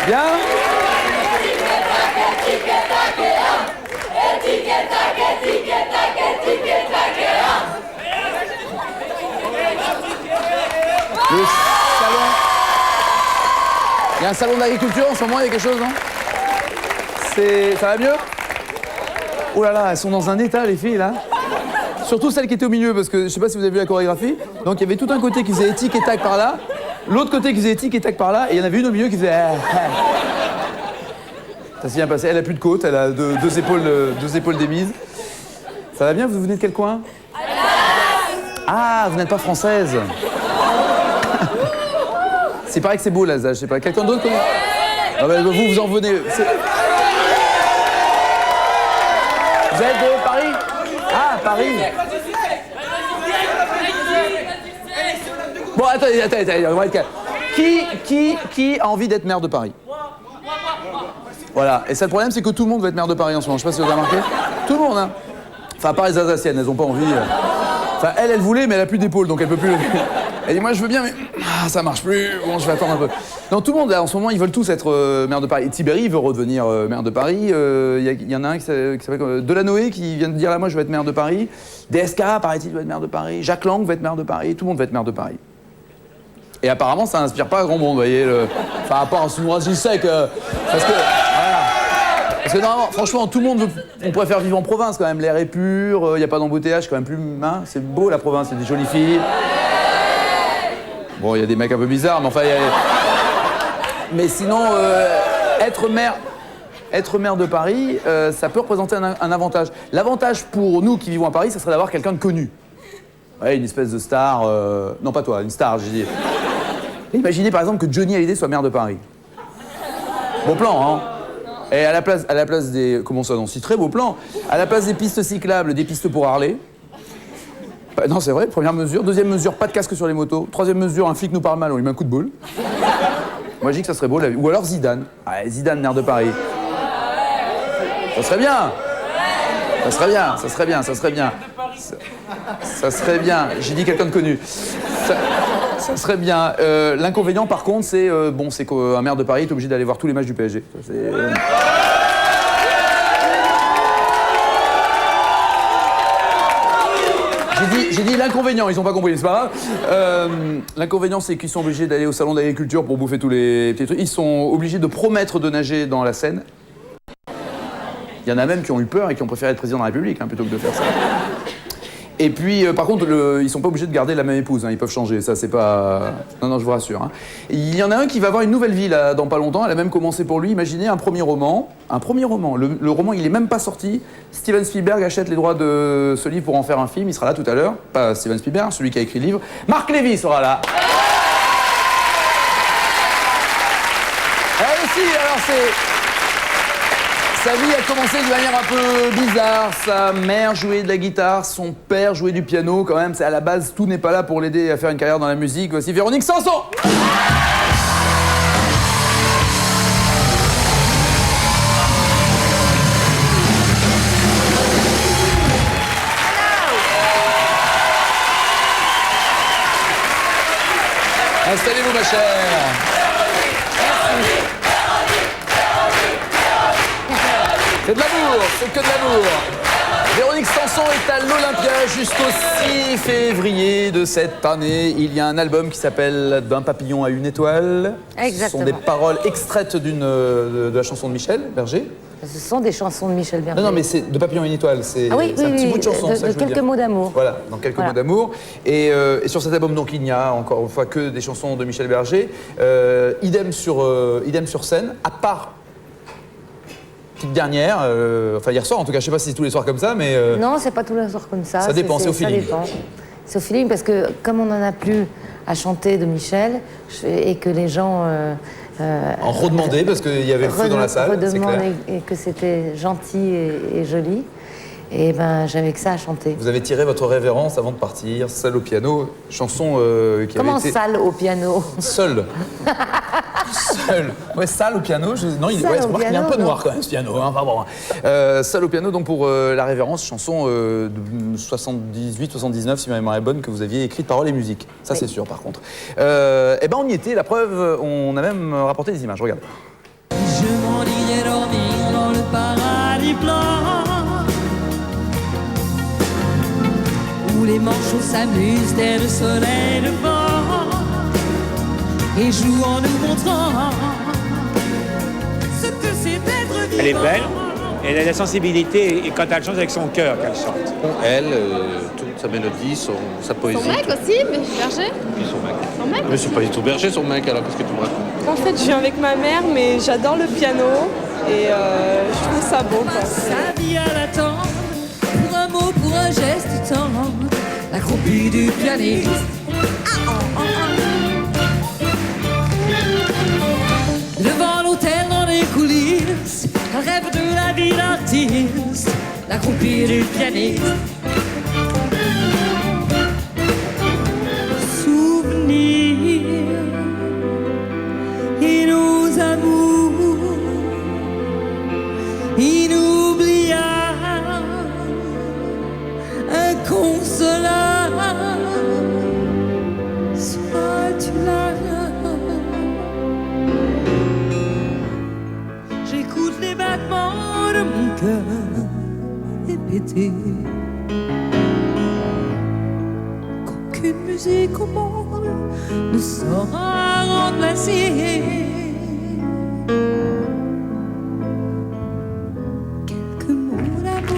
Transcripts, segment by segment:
Bien. Le salon. Il y a un salon d'agriculture en ce moment, il y a quelque chose, non? Ça va mieux? Oh là là, elles sont dans un état, les filles, là. Surtout celle qui était au milieu, parce que je sais pas si vous avez vu la chorégraphie. Donc il y avait tout un côté qui faisait tic et tac par là, l'autre côté qui faisait tic et tac par là, et il y en avait une au milieu qui faisait. Ça s'est bien passé. Elle a plus de côte, elle a deux épaules démises. Ça va bien? Vous venez de quel coin? Ah, vous n'êtes pas française. C'est pareil que c'est beau, l'Alsace, je sais pas. Quelqu'un d'autre connaît? Ah ben, vous en venez. Vous êtes de Paris? Ah, Paris. Bon, attendez, on va être calme. Qui a envie d'être maire de Paris? Voilà. Et ça, le problème, c'est que tout le monde veut être maire de Paris en ce moment. Je sais pas si vous avez remarqué. Tout le monde, hein. Enfin, à part les Alsaciennes, elles ont pas envie. Enfin, elle voulait, mais elle a plus d'épaule, donc elle peut plus. Elle dit, moi, je veux bien, mais ça marche plus. Bon, je vais attendre un peu. Non, tout le monde, là, en ce moment, ils veulent tous être maire de Paris. Et Tibéri veut redevenir maire de Paris. Il y en a un qui s'appelle Delanoë qui vient de dire, là, moi, je veux être maire de Paris. DSK, paraît-il, veut être maire de Paris. Jacques Lang veut être maire de Paris. Tout le monde veut être maire de Paris. Et apparemment, ça n'inspire pas grand monde, vous voyez. Enfin, à part Sounoura Gilsec, parce que... Voilà. Parce que normalement, franchement, tout le monde on préfère vivre en province quand même. L'air est pur, il n'y a pas d'embouteillage, quand même plus... Hein, c'est beau la province, il y a des jolies filles. Bon, il y a des mecs un peu bizarres, mais enfin... Mais sinon, être maire de Paris, ça peut représenter un avantage. L'avantage pour nous qui vivons à Paris, ça serait d'avoir quelqu'un de connu. Ouais, une espèce de star... Non, pas toi, une star, j'ai dit. Imaginez par exemple que Johnny Hallyday soit maire de Paris. Beau plan, hein? Et à la place des... Comment ça, non? Si, très beau plan. À la place des pistes cyclables, des pistes pour Harley. Bah, non, c'est vrai, première mesure. Deuxième mesure, pas de casque sur les motos. Troisième mesure, un flic nous parle mal, on lui met un coup de boule. Moi, je dis que ça serait beau, la vie. Ou alors Zidane. Ah, Zidane, maire de Paris. Ça serait bien. Ça serait bien, ça serait bien, ça serait bien. Ça serait bien. J'ai dit quelqu'un de connu. Ça serait bien. L'inconvénient, par contre, c'est c'est qu'un maire de Paris est obligé d'aller voir tous les matchs du PSG. Ça, j'ai dit l'inconvénient, ils ont pas compris, c'est pas grave. L'inconvénient, c'est qu'ils sont obligés d'aller au salon d'agriculture pour bouffer tous les petits trucs. Ils sont obligés de promettre de nager dans la Seine. Il y en a même qui ont eu peur et qui ont préféré être président de la République plutôt que de faire ça. Et puis, par contre, ils sont pas obligés de garder la même épouse, hein, ils peuvent changer, ça c'est pas... Non, je vous rassure. Hein. Il y en a un qui va avoir une nouvelle vie là, dans pas longtemps, elle a même commencé pour lui, imaginez un premier roman. Le roman il est même pas sorti, Steven Spielberg achète les droits de ce livre pour en faire un film, il sera là tout à l'heure, pas Steven Spielberg, celui qui a écrit le livre, Marc Lévy sera là. Elle aussi, alors c'est... Sa vie a commencé de manière un peu bizarre. Sa mère jouait de la guitare, son père jouait du piano. Quand même, à la base, tout n'est pas là pour l'aider à faire une carrière dans la musique. Voici Véronique Sanson. Installez-vous, ma chère. C'est de l'amour, c'est que de l'amour. Véronique Sanson est à l'Olympia jusqu'au 6 février de cette année. Il y a un album qui s'appelle D'un papillon à une étoile. Exactement. Ce sont des paroles extraites de la chanson de Michel Berger. Ce sont des chansons de Michel Berger. Non, mais c'est De papillon à une étoile, c'est un petit bout de chanson. De quelques mots d'amour. Voilà, dans quelques mots d'amour. Et sur cet album, donc, il n'y a encore une fois que des chansons de Michel Berger. Idem sur scène, à part... Petite dernière, enfin hier soir en tout cas, je sais pas si c'est tous les soirs comme ça, mais... Non, c'est pas tous les soirs comme ça. Ça dépend, c'est au feeling. C'est au feeling parce que comme on n'en a plus à chanter de Michel et que les gens... en redemandaient parce qu'il y avait le feu dans la salle, c'est clair. Et que c'était gentil et joli. Et ben j'avais que ça à chanter. Vous avez tiré votre révérence avant de partir, seul au piano, chanson qui Comment avait été... sale au piano? Seul. Seul. Ouais, sale au piano. Non, il est un peu noir quand même ce piano. Hein. Enfin, bon. Seul au piano, donc pour la révérence, chanson de 78-79, si ma mémoire est bonne, que vous aviez écrite paroles et musique. Ça, c'est sûr, par contre. Eh ben, on y était. La preuve, on a même rapporté des images. Regardez. voyais dormir dans le paradis blanc, où les manchots s'amusent dès le soleil levant et jouent en nous montrant ce que c'est d'être vivant. Elle est belle, elle a la sensibilité et quand elle chante avec son cœur qu'elle chante. Elle, toute sa mélodie, sa poésie. Son mec aussi, berger. Puis son mec. Son mec Mais c'est pas du tout berger son mec, alors qu'est-ce que tu me racontes? En fait, je viens avec ma mère, mais j'adore le piano et je trouve ça beau. Quoi. Sa vie à l'attendre, pour un mot, pour un geste tendre, l'accroupie du pianiste. Devant l'hôtel dans les coulisses, elle rêve de la vie d'artiste, l'accroupie du pianiste. Souvenirs et nos amours inoubliables, inconsolables, sois-tu là. J'écoute les battements de mon cœur répéter qu'aucune musique au monde ne saura remplacer quelques mots d'amour.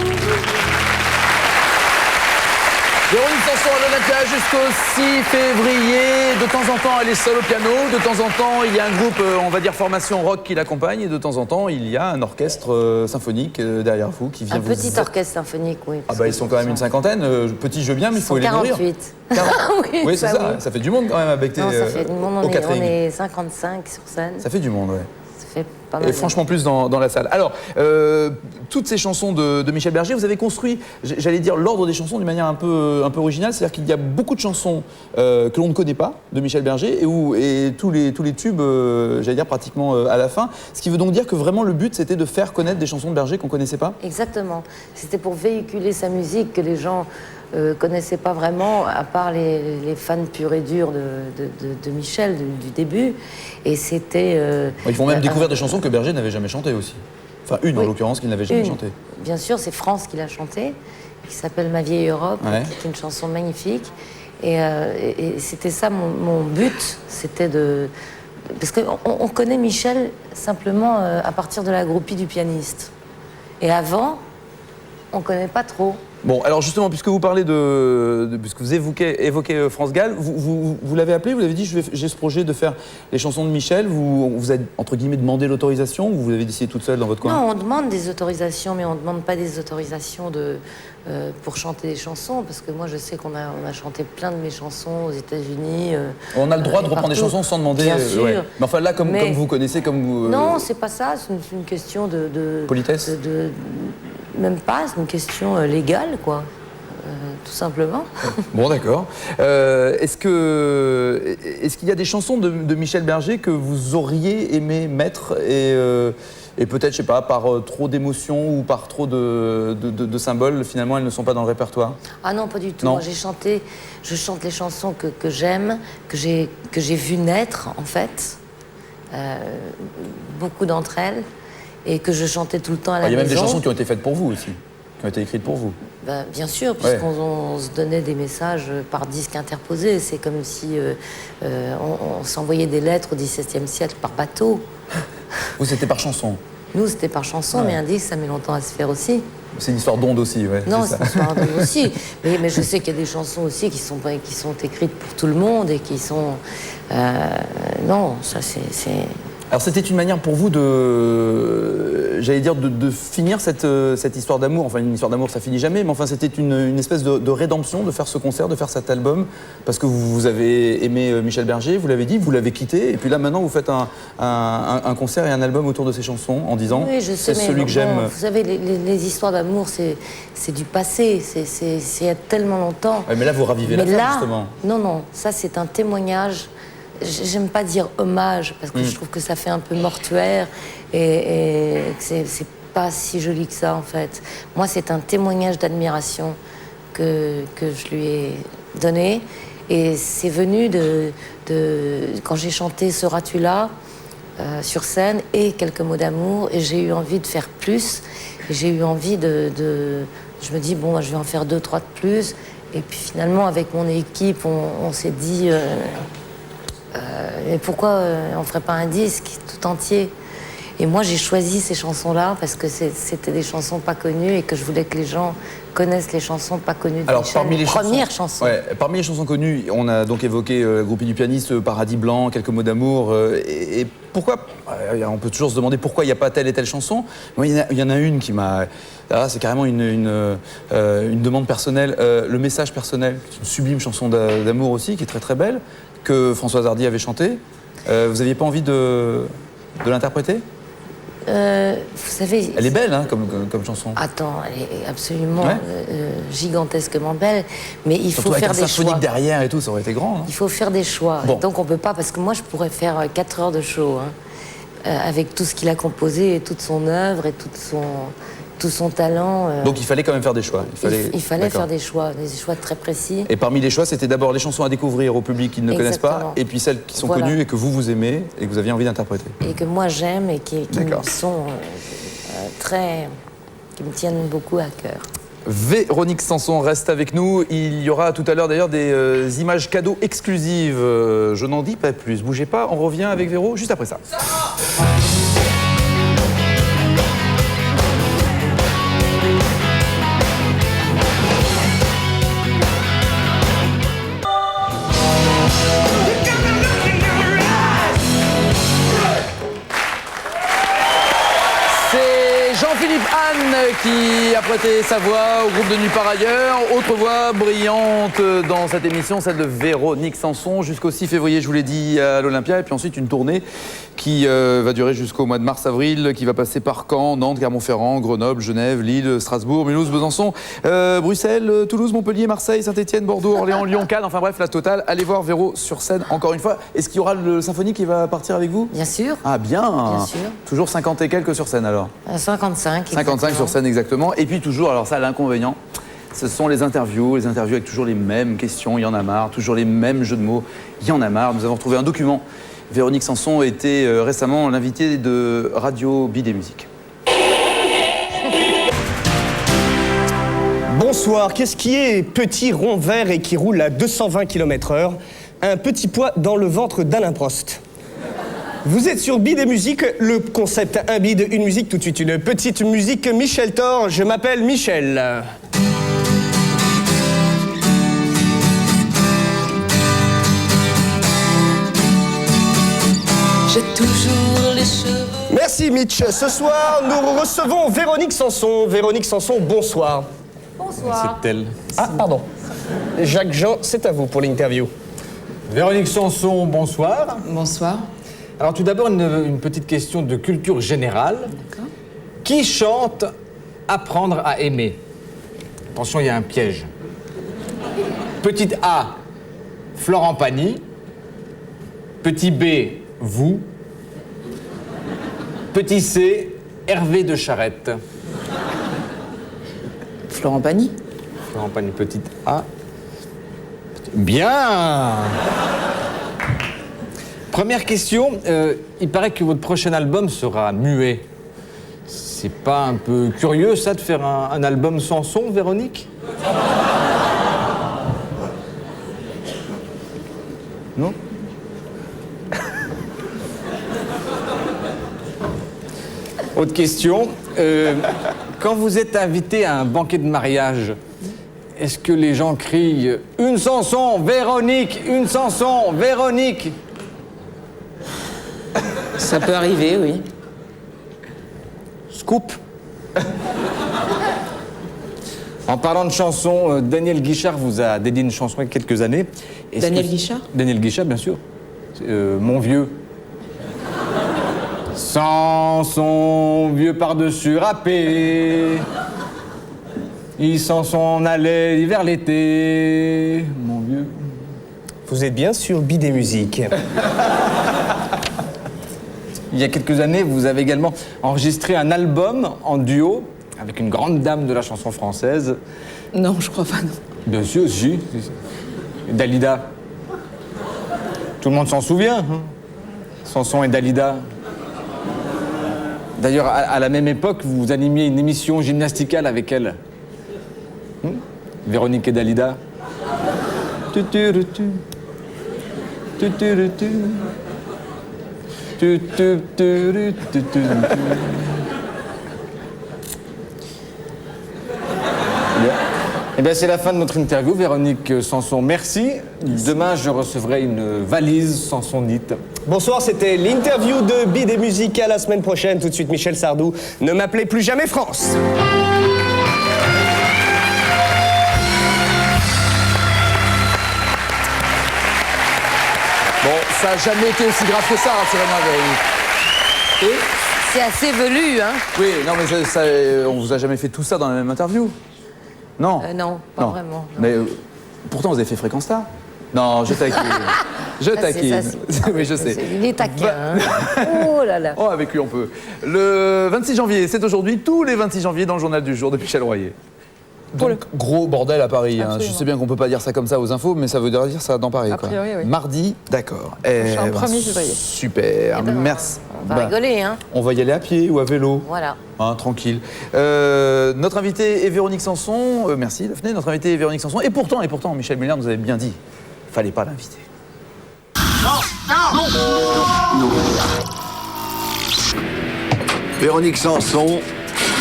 Véronique Sanson à l'Olympia jusqu'au 6 février. De temps en temps, elle est seule au piano. De temps en temps, il y a un groupe, on va dire formation rock qui l'accompagne. Et de temps en temps, il y a un orchestre symphonique derrière vous qui vient Un vous... petit orchestre symphonique, oui. Ah bah ils sont quand même une cinquantaine. Petit je veux bien, mais il faut les nourrir. 48. 40. Oui, Oui, c'est ça, ça. oui. Ça fait du monde quand même avec tes... Non, ça fait du monde, au on catering. est 55 sur scène. Ça fait du monde, ouais. Ça fait pas mal. Et franchement plus dans la salle. Alors, toutes ces chansons de Michel Berger, vous avez construit, j'allais dire, l'ordre des chansons d'une manière un peu originale. C'est-à-dire qu'il y a beaucoup de chansons que l'on ne connaît pas de Michel Berger et tous les tubes, j'allais dire, pratiquement à la fin. Ce qui veut donc dire que vraiment le but, c'était de faire connaître des chansons de Berger qu'on ne connaissait pas. Exactement. C'était pour véhiculer sa musique que les gens connaissaient pas vraiment, à part les fans purs et durs de Michel du début. Et c'était... Ils vont même découvrir des chansons que Berger n'avait jamais chantées aussi. Enfin, une en Oui. l'occurrence qu'il n'avait jamais Une. chantée. Bien sûr, c'est France qui l'a chantée, qui s'appelle Ma vieille Europe, Ouais. qui est une chanson magnifique. Et c'était ça mon but, c'était de... Parce qu'on connaît Michel simplement à partir de la groupie du pianiste. Et avant, on ne connaît pas trop. Bon, alors justement, puisque vous parlez puisque vous évoquez France Gall, vous l'avez appelé, vous l'avez dit, j'ai ce projet de faire les chansons de Michel. Vous avez, entre guillemets, demandé l'autorisation ou vous l'avez décidé toute seule dans votre coin? Non, on demande des autorisations, mais on ne demande pas des autorisations pour chanter des chansons, parce que moi, je sais qu'on a chanté plein de mes chansons aux États-Unis. On a le droit de reprendre des partout. chansons sans demander. Bien sûr. Ouais. Mais enfin là, comme Mais- vous connaissez, comme vous. Non, c'est pas ça, c'est une question de... Politesse. Même pas, c'est une question légale, quoi. Tout simplement. Bon, d'accord. Est-ce qu'il y a des chansons de Michel Berger que vous auriez aimé mettre et peut-être, je sais pas, par trop d'émotions ou par trop de symboles, finalement, elles ne sont pas dans le répertoire? Ah non, pas du tout. Non. Moi, je chante les chansons que j'aime, que j'ai vues naître, en fait. Beaucoup d'entre elles. Et que je chantais tout le temps à la Il y a maison. même des chansons qui ont été faites pour vous aussi, qui ont été écrites pour vous. Ben, bien sûr, puisqu'on se donnait des messages par disque interposé. C'est comme si on s'envoyait des lettres au XVIIe siècle par bateau. Vous, c'était par chanson. Nous, c'était par chanson, mais un disque, ça met longtemps à se faire aussi. C'est une histoire d'onde aussi, ouais. Non, c'est c'est ça. une histoire d'eux aussi. Mais je sais qu'il y a des chansons aussi qui sont écrites pour tout le monde et qui sont... non, ça c'est... Alors c'était une manière pour vous j'allais dire, de finir cette histoire d'amour. Enfin, une histoire d'amour, ça finit jamais, mais enfin, c'était une espèce de rédemption de faire ce concert, de faire cet album, parce que vous avez aimé Michel Berger, vous l'avez dit, vous l'avez quitté, et puis là, maintenant, vous faites un concert et un album autour de ces chansons, en disant, Oui, je sais, c'est mais celui bon, que j'aime. Vous savez, les histoires d'amour, c'est du passé, c'est il y a tellement longtemps. Ouais, mais là, vous ravivez Mais l'affaire, là, justement. non, ça c'est un témoignage. J'aime pas dire hommage parce que je trouve que ça fait un peu mortuaire et que c'est pas si joli que ça en fait. Moi, c'est un témoignage d'admiration que je lui ai donné et c'est venu de quand j'ai chanté Seras-tu là, sur scène et quelques mots d'amour. Et j'ai eu envie de faire plus. Et j'ai eu envie je me dis, bon, je vais en faire 2, 3 de plus. Et puis finalement, avec mon équipe, on s'est dit, mais pourquoi on ne ferait pas un disque tout entier? Et moi, j'ai choisi ces chansons-là parce que c'était des chansons pas connues et que je voulais que les gens connaissent les chansons pas connues de Alors, Michel, parmi les premières chansons. Ouais, parmi les chansons connues, on a donc évoqué Groupie du pianiste, Paradis blanc, Quelques mots d'amour. Et pourquoi, on peut toujours se demander pourquoi il n'y a pas telle et telle chanson. Moi, il y en a une qui m'a... Là, c'est carrément une demande personnelle. Le Message personnel, c'est une sublime chanson d'amour aussi, qui est très très belle, que Françoise Hardy avait chantée. Vous n'aviez pas envie de l'interpréter? Vous savez... Elle est belle, hein, comme chanson. Attends, elle est absolument gigantesquement belle, mais il Surtout faut avec faire un des symphonique choix. derrière et tout, ça aurait été grand. Hein. Il faut faire des choix. Bon. Donc on peut pas, parce que moi je pourrais faire 4 heures de show, hein, avec tout ce qu'il a composé, et toute son œuvre, et tout son talent. Donc il fallait quand même faire des choix. Il fallait D'accord. faire des choix très précis. Et parmi les choix, c'était d'abord les chansons à découvrir au public qui ne connaissent pas, Exactement. et puis celles qui sont Voilà. connues et que vous aimez et que vous aviez envie d'interpréter. Et que moi j'aime et qui D'accord. me sont qui me tiennent beaucoup à cœur. Véronique Sanson reste avec nous. Il y aura tout à l'heure d'ailleurs des images cadeaux exclusives. Je n'en dis pas plus. Bougez pas, on revient avec Véro juste après ça. C'est Jean-Philippe Anne qui a prêté sa voix au groupe de Nuit par ailleurs. Autre voix brillante dans cette émission, celle de Véronique Sanson, jusqu'au 6 février, je vous l'ai dit, à l'Olympia. Et puis ensuite une tournée qui va durer jusqu'au mois de mars-avril, qui va passer par Caen, Nantes, Clermont-Ferrand, Grenoble, Genève, Lille, Strasbourg, Mulhouse, Besançon, Bruxelles, Toulouse, Montpellier, Marseille, Saint-Étienne, Bordeaux, Orléans, Lyon, Cannes. Enfin bref, la totale. Allez voir Véro sur scène encore une fois. Est-ce qu'il y aura le symphonique qui va partir avec vous? Bien sûr. Ah bien. Bien sûr. Toujours 50 et quelques sur scène alors. 55. 55 exactement. sur scène exactement. Et puis toujours, alors ça, l'inconvénient, ce sont les interviews avec toujours les mêmes questions, il y en a marre, toujours les mêmes jeux de mots, il y en a marre. Nous avons retrouvé un document. Véronique Sanson était récemment l'invitée de Radio Bidet Musique. Bonsoir, qu'est-ce qui est petit, rond, vert et qui roule à 220 km/h? Un petit poids dans le ventre d'Alain Prost. Vous êtes sur Bidet Musique, le concept un bide, une musique, tout de suite une petite musique Michel Thor, je m'appelle Michel. J'ai toujours les cheveux. Merci Mitch, ce soir nous recevons Véronique Sanson. Véronique Sanson, bonsoir. Bonsoir. C'est elle. Ah, pardon. Jacques Jean, c'est à vous pour l'interview. Véronique Sanson, bonsoir. Bonsoir. Alors tout d'abord, une petite question de culture générale. D'accord. Qui chante « Apprendre à aimer » Attention, il y a un piège. Petite A, Florent Pagny. Petit B, vous. Petit C, Hervé de Charette. Florent Pagny. Florent Pagny, petite A. Bien. Première question, il paraît que votre prochain album sera muet. C'est pas un peu curieux, ça, de faire un album sans son, Véronique? Non? Autre question, quand vous êtes invité à un banquet de mariage, est-ce que les gens crient « Une Sanson, Véronique! Une Sanson, Véronique !» Ça peut arriver, oui. Scoop. En parlant de chansons, Daniel Guichard vous a dédié une chanson il y a quelques années. Daniel Guichard? Daniel Guichard, bien sûr. Mon vieux. Sans son vieux par-dessus râpé, il s'en allait vers l'été. Mon vieux. Vous êtes bien sur Bidet Musique. Il y a quelques années, vous avez également enregistré un album en duo avec une grande dame de la chanson française. Non, je crois pas, non. Bien sûr, si. Dalida. Tout le monde s'en souvient. Hein. Sanson et Dalida. D'ailleurs, à la même époque, vous animiez une émission gymnasticale avec elle. Véronique et Dalida. Tu-tu-ru-tu. Tu-tu-ru-tu. Tu-tu-tu-ru-tu-tu. Eh bien, c'est la fin de notre interview, Véronique Sanson. Merci. Demain, je recevrai une valise Sansonite. Bonsoir, c'était l'interview de Bide et Musique. À la semaine prochaine. Tout de suite, Michel Sardou. Ne m'appelez plus jamais France. Bon, ça n'a jamais été aussi grave que ça, rassurez-moi, Véronique. Et C'est assez velu, hein. oui, non, mais on vous a jamais fait tout ça dans la même interview? Non. Non, pas vraiment. non. Mais pourtant, vous avez fait Fréquence Star. Non, je taquine. Je Ça, c'est- taquine. ça, Oui, je sais. Il est taquin, hein. Oh là là. Oh, avec lui, on peut. Le 26 janvier, c'est aujourd'hui, tous les 26 janvier, dans le journal du jour de Michel Royer. Donc, gros bordel à Paris. Hein. Je sais bien qu'on peut pas dire ça comme ça aux infos, mais ça veut dire ça dans Paris. A quoi. priori, oui. Mardi, d'accord. Prochain 1er février. Super, Eh ben, merci. On va Bah, rigoler, hein. on va y aller à pied ou à vélo. Voilà. Hein, tranquille. Notre invité est Véronique Sanson. Merci, Daphné. Notre invité est Véronique Sanson. Et pourtant, Michel Muller nous avait bien dit, fallait pas l'inviter. Véronique Sanson.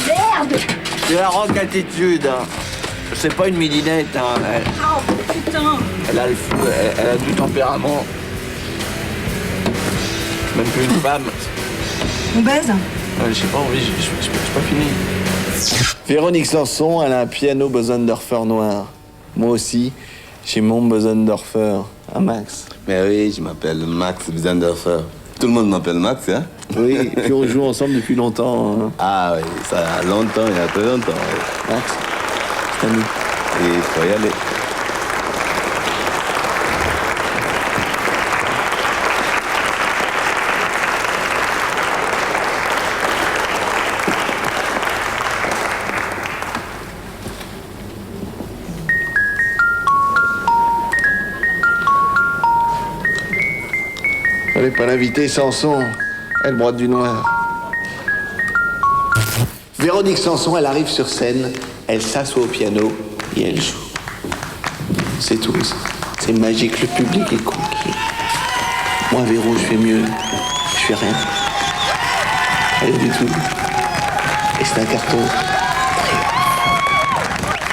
Merde. C'est la rock attitude. Hein. C'est pas une midinette. Hein. Elle a le feu, elle a du tempérament. Même plus une femme. On baise? J'ai pas envie, j'ai pas fini. Véronique Sanson, elle a un piano Bosendorfer noir. Moi aussi, j'ai mon Bosendorfer. À Max. Mais oui, je m'appelle Max Bosendorfer. Tout le monde m'appelle Max, hein? Oui, et puis on joue ensemble depuis longtemps. Hein. Ah oui, ça a longtemps, il y a très longtemps. Oui. Max, c'est à nous. Et il faut y aller. Fallait pas l'inviter, Sanson. Elle broie du noir. Véronique Sanson, elle arrive sur scène, elle s'assoit au piano et elle joue. C'est tout. C'est magique, le public est conquis. Moi, Véro, je fais mieux. Je fais rien. Rien du tout. Et c'est un carton.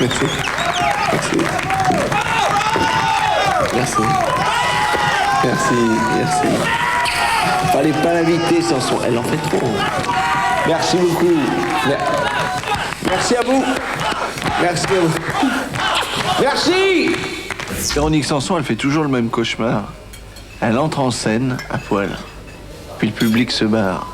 Merci. Merci. Merci. Merci, merci. Fallait pas l'inviter, Sanson. Elle en fait trop. Merci beaucoup. Merci à vous. Merci à vous. Merci. Véronique Sanson, elle fait toujours le même cauchemar. Elle entre en scène à poil. Puis le public se barre.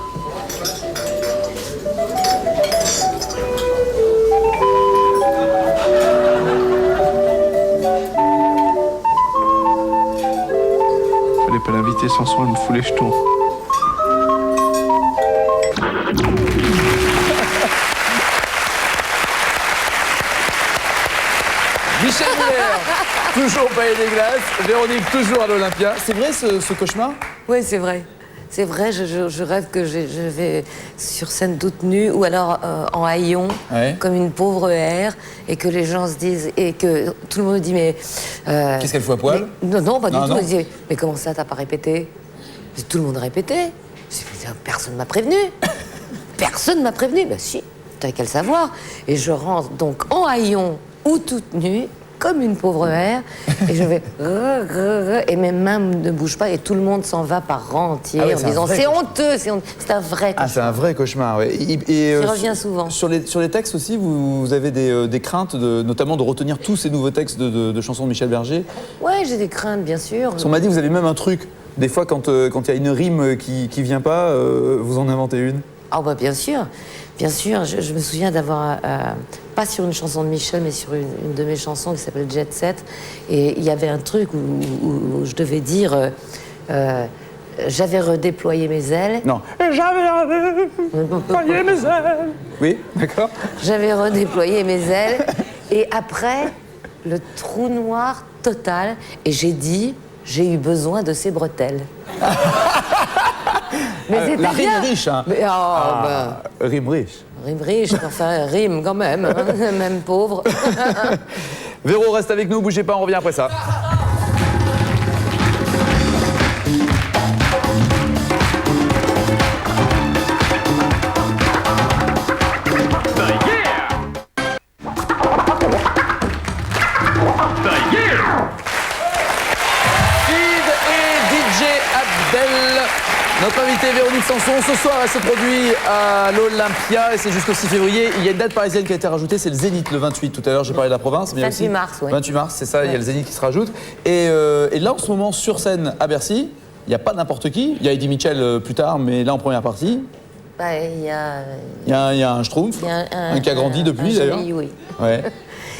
Fallait pas l'inviter, Sanson, elle me fout les jetons. Michel Muller, toujours au Palais des Glaces. Véronique, toujours à l'Olympia. C'est vrai ce cauchemar? Oui, c'est vrai. C'est vrai, je rêve que je vais sur scène toute nue ou alors en haillons, Ouais. comme une pauvre R, et que les gens se disent, et que tout le monde dit, mais... Qu'est-ce qu'elle fout à poil? Non, non, pas du Non, tout. non. Ils disent, mais comment ça, t'as pas répété? Tout le monde répétait. Je dis, personne m'a prévenu. Personne m'a prévenu. Ben si, t'avais qu'à le savoir. Et je rentre donc en haillons ou toute nue, comme une pauvre R, et je vais... et mes mains ne bougent pas, et tout le monde s'en va par rang entier, Ah ouais, en c'est un disant, vrai c'est cauchemar. honteux, c'est honteux. C'est un vrai Ah, c'est un vrai cauchemar, oui. Qui revient souvent. Sur les textes aussi, vous avez des craintes, notamment de retenir tous ces nouveaux textes de chansons de Michel Berger. Ouais, j'ai des craintes, bien sûr. Parce qu'on m'a dit, vous avez même un truc. Des fois, quand il y a une rime qui vient pas, vous en inventez une. Ah bah bien sûr. Je me souviens d'avoir, pas sur une chanson de Michel, mais sur une de mes chansons qui s'appelle Jet Set. Et il y avait un truc où je devais dire, j'avais redéployé mes ailes. Non. J'avais redéployé mes ailes. Oui, d'accord. J'avais redéployé mes ailes. Et après, le trou noir total. Et j'ai dit, j'ai eu besoin de ces bretelles. Mais c'était la rime bien. est riche, hein. Mais, Rime riche. Rime riche, enfin rime quand même, hein, même pauvre. Véro, reste avec nous, bougez pas, on revient après ça. Notre invitée Véronique Sanson, ce soir, elle se produit à l'Olympia et c'est jusqu'au 6 février. Il y a une date parisienne qui a été rajoutée, c'est le Zénith le 28. Tout à l'heure, j'ai parlé de la province. Mais 28 mars, oui. 28 mars, c'est ça, il y a le Zénith qui se rajoute. Et là, en ce moment, sur scène à Bercy, il n'y a pas n'importe qui. Il y a Eddie Mitchell plus tard, mais là, en première partie. Bah, il y a un Schtroumpf, un qui a grandi depuis d'ailleurs. Oui. Ouais.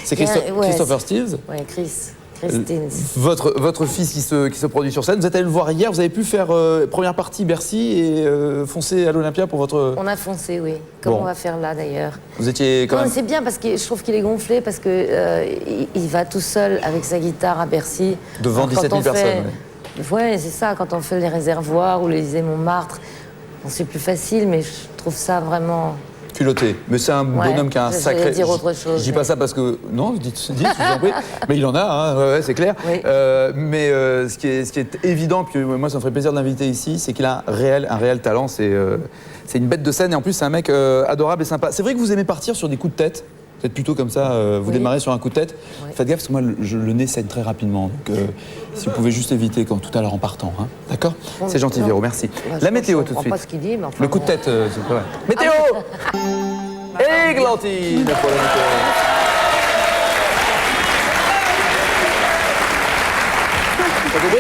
C'est Christopher Steels. Oui, Christine. Votre fils qui se produit sur scène, vous êtes allé le voir hier, vous avez pu faire première partie Bercy et foncer à l'Olympia pour votre... On a foncé, oui. Comme on va faire là d'ailleurs. Vous étiez quand même... C'est bien parce que je trouve qu'il est gonflé parce que il va tout seul avec sa guitare à Bercy. Devant 17 000 personnes. Ouais, c'est ça. Quand on fait les réservoirs ou les Élysées-Montmartre, c'est plus facile, mais je trouve ça vraiment... culotté. Mais c'est un bonhomme qui a un sacré... dire autre chose. Je dis pas ça parce que... Non, dites, je vous en prie. Mais il en a, hein, ouais, c'est clair. Oui. Mais ce qui est évident, puis moi ça me ferait plaisir de l'inviter ici, c'est qu'il a un réel talent. C'est une bête de scène et en plus c'est un mec adorable et sympa. C'est vrai que vous aimez partir sur des coups de tête. Vous êtes plutôt comme ça, vous démarrez sur un coup de tête. Oui. Faites gaffe parce que moi le nez saigne très rapidement. Donc si vous pouvez juste éviter quand tout à l'heure en partant. Hein. D'accord? C'est gentil Véro, merci. La météo tout de suite. Pas ce qu'il dit, mais enfin, le coup de tête, c'est pas vrai. Météo. Églantine pour la météo. T'as compris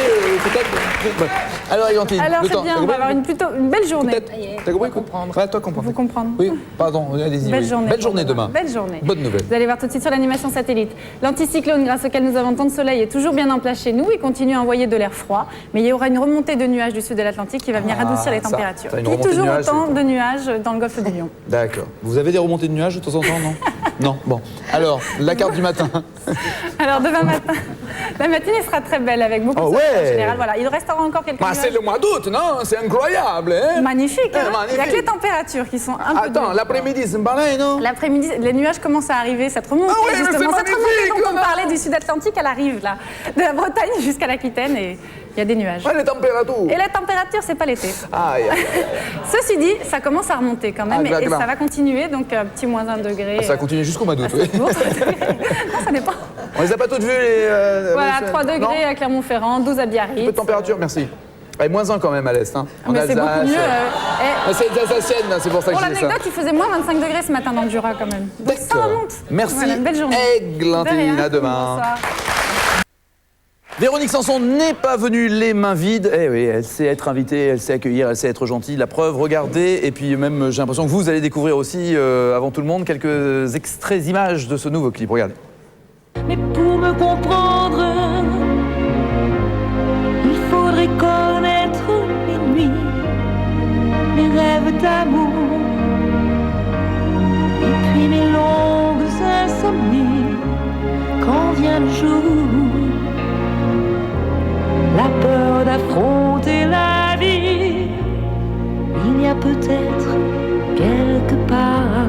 peut-être. Alors Églantine, alors le c'est temps. bien, on va avoir une belle journée. T'as compris comprendre. Ouais, toi comprendre. Vous comprendre. Oui, pardon, allez-y. Belle oui. journée. Belle journée demain. Belle journée. Bonne nouvelle. Vous allez voir tout de suite sur l'animation satellite. L'anticyclone grâce auquel nous avons tant de soleil est toujours bien en place chez nous. Il continue à envoyer de l'air froid, mais il y aura une remontée de nuages du sud de l'Atlantique qui va venir adoucir les températures. ça, une Et remontée de toujours nuages, autant c'est de nuages dans le golfe du Lion. D'accord. Vous avez des remontées de nuages de temps en temps, non? Non. Bon. Alors, la carte du matin. Alors demain matin, la matinée sera très belle avec beaucoup de soleil en général. Voilà, il restera encore quelques nuages. C'est le mois d'août, non? C'est incroyable, hein? Magnifique, hein? Magnifique. Il n'y a que les températures qui sont un peu... Attends, l'après-midi, c'est pareil, non? L'après-midi, les nuages commencent à arriver, cette remontée, justement. Cette remontée dont on parlait du sud-Atlantique, elle arrive, là. De la Bretagne jusqu'à l'Aquitaine, et il y a des nuages. Ouais, les températures. Et la température, c'est pas l'été. Aïe, aïe, aïe. Ceci dit, ça commence à remonter quand même, Ah, et ça va continuer, donc un petit moins 1 degré. Ça va continuer jusqu'au mois d'août, oui. Non, ça dépend. On les a pas toutes vues, les... Voilà, 3 degrés à Clermont-Ferrand, 12 à Biarritz. Un peu de température, merci. Et moins 1 quand même à l'Est, hein. Mais c'est beaucoup mieux. C'est alsacienne, là, c'est pour ça que Pour je dis ça. l'anecdote, il faisait moins 25 degrés ce matin dans le Jura quand même. Donc ça remonte. Merci, Voilà, belle journée. Églantine, à demain. Bonsoir. Véronique Sanson n'est pas venue les mains vides. Eh oui, elle sait être invitée, elle sait accueillir, elle sait être gentille. La preuve, regardez. Et puis même, j'ai l'impression que vous allez découvrir aussi, avant tout le monde, quelques extraits images de ce nouveau clip. Regardez. Mais pour me comprendre, il faudrait connaître mes nuits, mes rêves d'amour, et puis mes longues insomnies quand vient le jour. La peur d'affronter la vie, il y a peut-être quelque part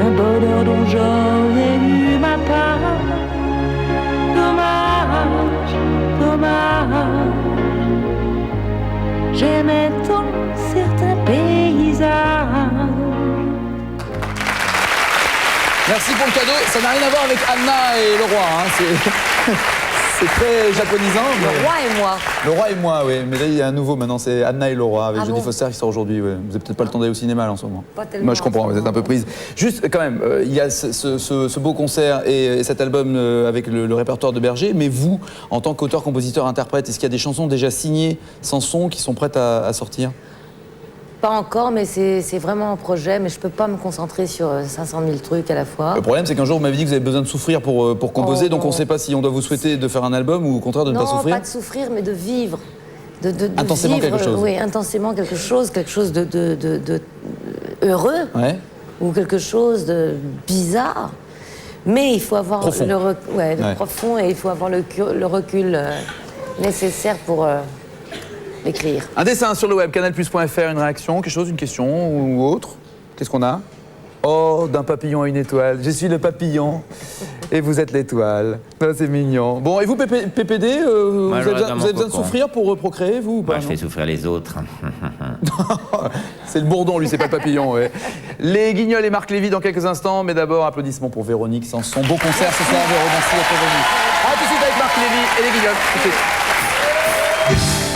un bonheur dont j'aurais eu ma part. Dommage, dommage, j'aimais tant certains paysages. Merci pour le cadeau. Ça n'a rien à voir avec Anna et le roi. Hein. C'est très japonisant. Le roi et moi. Le roi et moi, oui. Mais là, il y a un nouveau maintenant. C'est Anna et le roi avec Jodie bon Foster qui sort aujourd'hui. Ouais. Vous n'avez peut-être pas le temps d'aller au cinéma là, en ce moment. Pas tellement. Moi, je comprends. Vous êtes un peu prise. Juste, quand même, il y a ce beau concert et cet album avec le répertoire de Berger. Mais vous, en tant qu'auteur, compositeur, interprète, est-ce qu'il y a des chansons déjà signées, Sanson, qui sont prêtes à sortir? Pas encore, mais c'est vraiment un projet, mais je peux pas me concentrer sur 500 000 trucs à la fois. Le problème, c'est qu'un jour, vous m'avez dit que vous avez besoin de souffrir pour composer, donc on ne non. sait pas si on doit vous souhaiter de faire un album ou au contraire de ne pas souffrir. Non, pas de souffrir, mais de vivre. De intensément vivre, quelque chose. Oui, intensément quelque chose de heureux, Ouais. ou quelque chose de bizarre. Mais il faut avoir Profond. le profond, et il faut avoir le recul nécessaire pour l'écrire. Un dessin sur le web, canalplus.fr, une réaction, quelque chose, une question ou autre. Qu'est-ce qu'on a? Oh, d'un papillon à une étoile. Je suis le papillon et vous êtes l'étoile. Oh, c'est mignon. Bon, et vous, PPD, vous avez besoin de souffrir pour procréer, vous ou pas? Moi, je fais souffrir les autres. C'est le bourdon, lui, c'est pas le papillon. Ouais. Les Guignols et Marc Lévy dans quelques instants, mais d'abord, applaudissements pour Véronique. Sans son beau concert ce soir, Véro, merci d'être venu. A tout de suite avec Marc Lévy et les Guignols. Tout de suite.